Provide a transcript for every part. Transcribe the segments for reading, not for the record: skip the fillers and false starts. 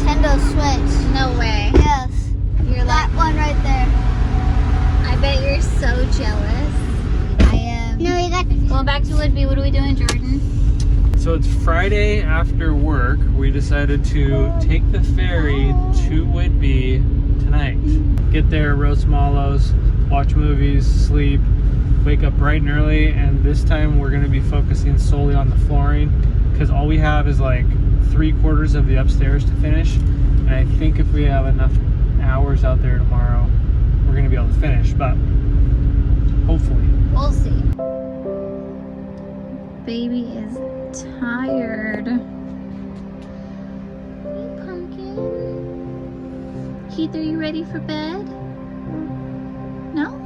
Nintendo Switch. No way. Yes. You're That like, one right there. I bet you're so jealous. I am. No, you got. Going back to Woodby, what are we doing, Jordan? So it's Friday after work. We decided to take the ferry to Whitby tonight. Get there, roast mallows, watch movies, sleep, wake up bright and early, and this time we're going to be focusing solely on the flooring because all we have is like 3/4 of the upstairs to finish, and I think if we have enough hours out there tomorrow, we're going to be able to finish, but hopefully. We'll see. Baby is tired. Hey, Pumpkin. Heath, are you ready for bed? No?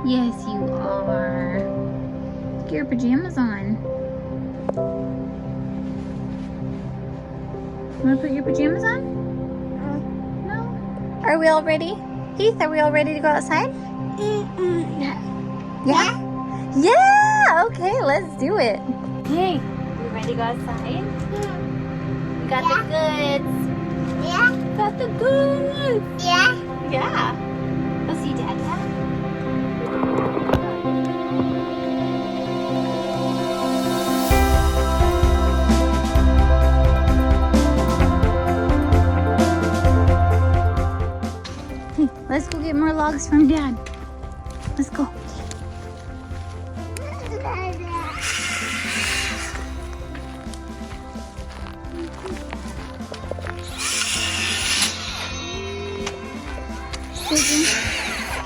Yes, you are. Get your pajamas on. You want to put your pajamas on? No? Are we all ready? Heath, are we all ready to go outside? Yeah? Yeah! Okay, let's do it. Hey, you ready to go outside? We got the goods. Yeah. Got the goods. Yeah. Yeah. Go see Dad. Hey, let's go get more logs from Dad. Let's go.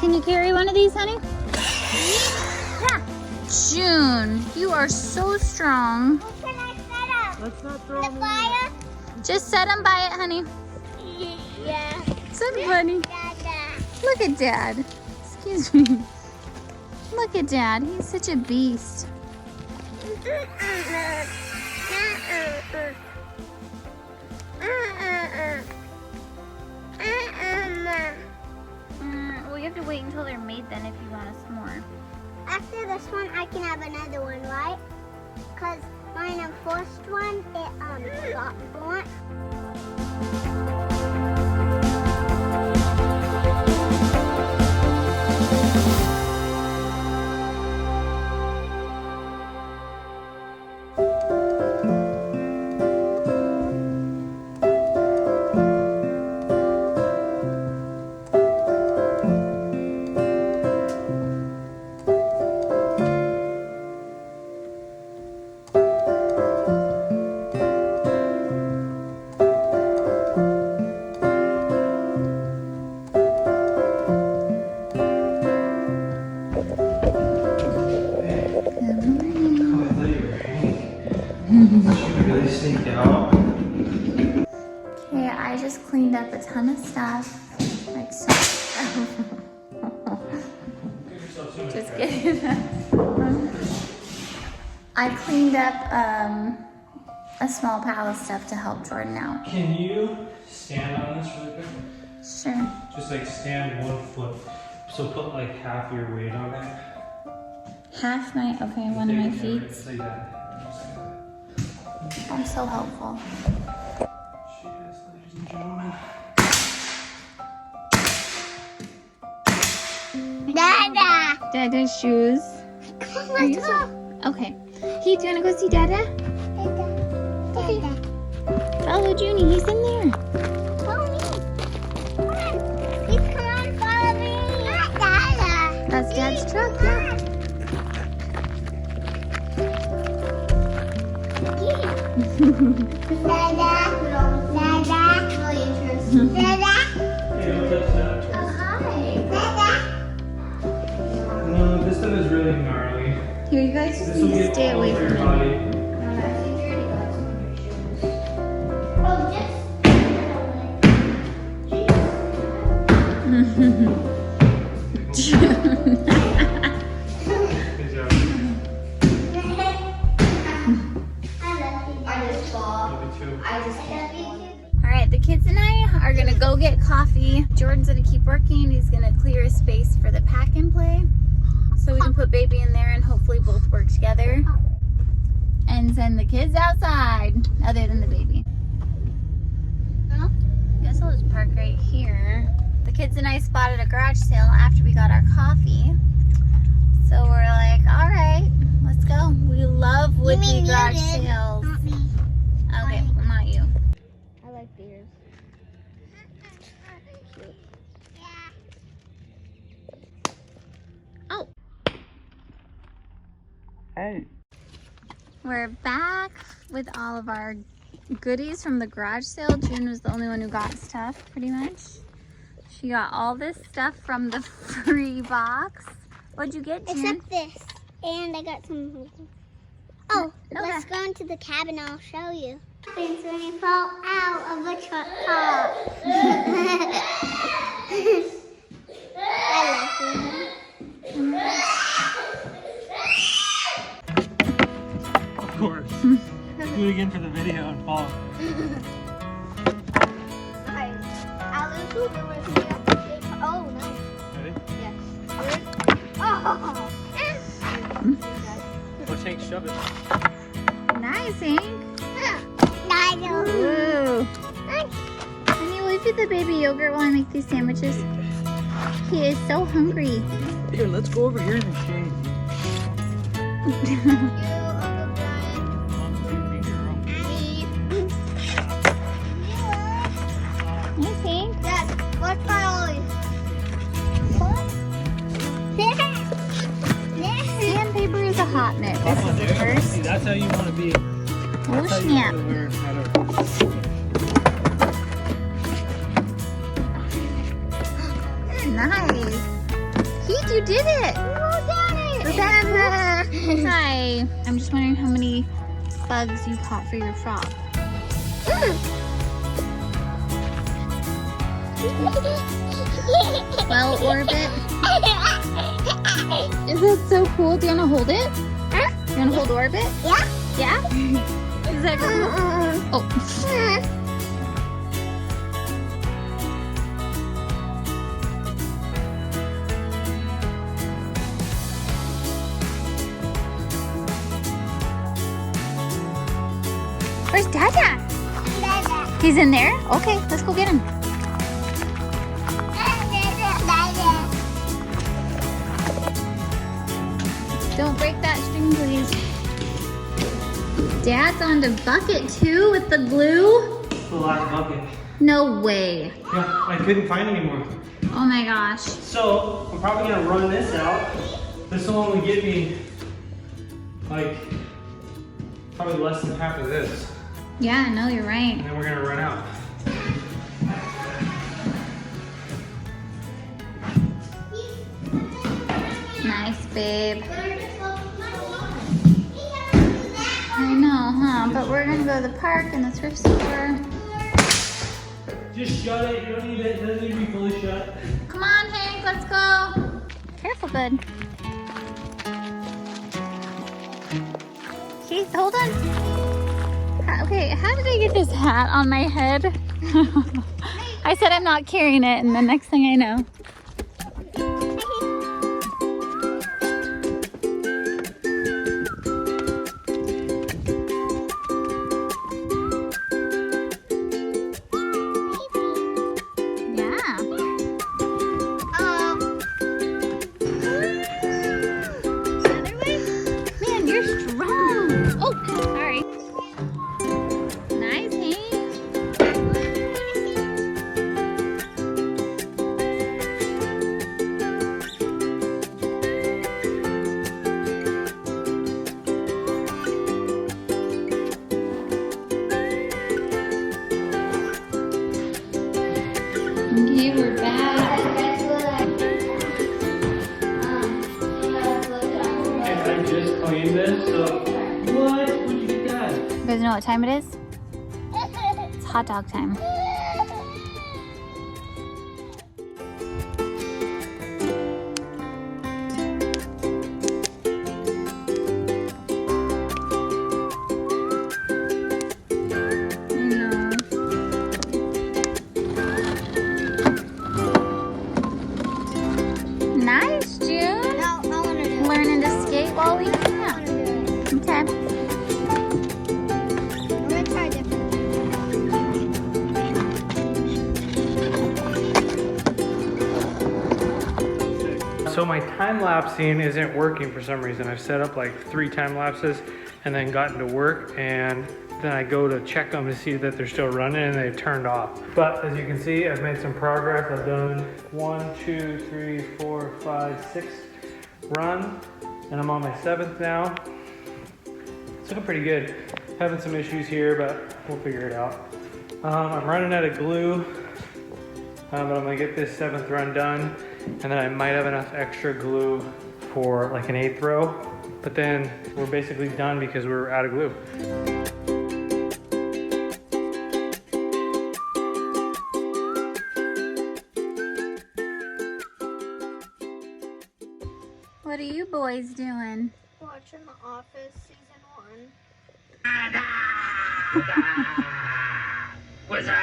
Can you carry one of these, honey? Yeah. June, you are so strong. What can I set up? Let's not throw The fire? Just set them by it, honey. Yeah. So funny. Dada. Look at Dad. Excuse me. Look at Dad. He's such a beast. Well, you have to wait until they're made then if you want a s'more. After this one, I can have another one, right? Because mine, first one, it got burnt. Really sneaked out. Okay, I just cleaned up a ton of stuff. Like so. Just kidding. I cleaned up a small pile of stuff to help Jordan out. Can you stand on this really quick? Sure. Just like stand 1 foot. So put like half your weight on it. Half my, okay, one of my feet. Just like that. I'm so helpful. She is, ladies and gentlemen. Dada. Dada's shoes. Come Are on, you let's go. Okay. Heath, do you want to go see Dada? Okay. Follow Junie, he's in there. Follow me. Come on. Please come on, follow me. Dada. That's Dad's truck, yeah. Dada. Dada. Dada. Hey, don't touch that. Oh, hi. Dada. No, this one is really gnarly. Here, you guys just This will need to get stay all away over from your him. body. Oh, just. Good job. Love you too. All right, the kids and I are gonna go get coffee. Jordan's gonna keep working. He's gonna clear a space for the pack and play, so we can put baby in there and hopefully both work together Oh. and send the kids outside, other than the baby. guess I'll just park right here. The kids and I spotted a garage sale after we got our coffee. So we're like, all right, let's go. We love would-be garage sales. Not me. Okay, well, not you. I like beers. Cute. Oh. Hey. We're back with all of our goodies from the garage sale. June was the only one who got stuff, pretty much. She got all this stuff from the free box. What'd you get, June? Except this. And I got some. Oh, No, let's go into the cabin. I'll show you. Things when you fall out of a truck car. I like you. Of course. Do it again for the video and fall. Okay. I'll lose you. Oh, nice. Ready? Yes. Oh. We'll take shove it. Nice, Hank. Nigel. Ooh. Honey, will you feed the baby yogurt while I make these sandwiches? He is so hungry. Here, let's go over here in the shade. Nice, Hank. Dad, what's my ollie? Sandpaper is a hot mix. This is the first. See, that's how you want to be. Oh, That's how you snap. want to wear header. Nice. Heath, you did it. Rebecca. Hi. I'm just wondering how many bugs you caught for your frog. Well, Orbit. Is that so cool? Do you want to hold it? Huh? You want to hold Orbit? Yeah? Yeah? Is that cool? Oh. Where's Dada? He's in there? Okay, let's go get him. Don't break that string, please. Dad's on the bucket too with the glue? The last bucket. No way. Yeah, I couldn't find any more. Oh my gosh. So, I'm probably gonna run this out. This will only give me, like, probably less than half of this. Yeah, no, you're right. And then we're gonna run out. Nice, babe. I know, huh? But we're gonna go to the park and the thrift store. Just shut it, you don't need it, it doesn't need to be fully shut. Come on, Hank, let's go. Careful, bud. Keith, hold on. Okay, how did I get this hat on my head? I said I'm not carrying it, and the next thing I know. Okay, we're back. And I just cleaned this, so what? When did you get that? You guys know what time it is? It's hot dog time. Nice, June. No, I want to do it. Learning to skate while we I can. want to do it. Okay. I'm going to try different. So my time lapsing isn't working for some reason. I've set up like 3 time lapses and then gotten to work, and then I go to check them to see that they're still running and they've turned off. But as you can see, I've made some progress. I've done 1, 2, 3, 4, 5, 6 runs, and I'm on my 7th now. It's looking pretty good. Having some issues here, but we'll figure it out. I'm running out of glue, but I'm gonna get this 7th run done, and then I might have enough extra glue for like an 8th row, but then we're basically done because we're out of glue. What are you boys doing? Watching The Office season 1. What's up?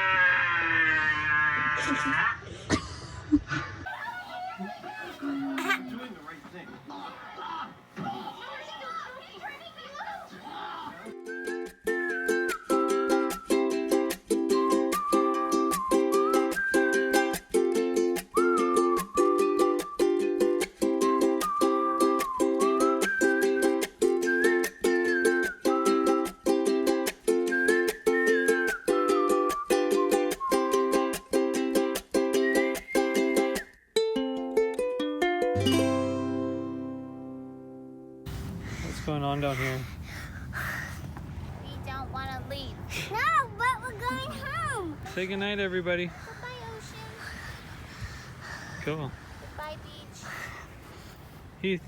Doing the right thing. What's going on down here? We don't want to leave. No, but we're going home. Say goodnight, everybody. Goodbye, ocean. Cool. Goodbye, beach. Heath.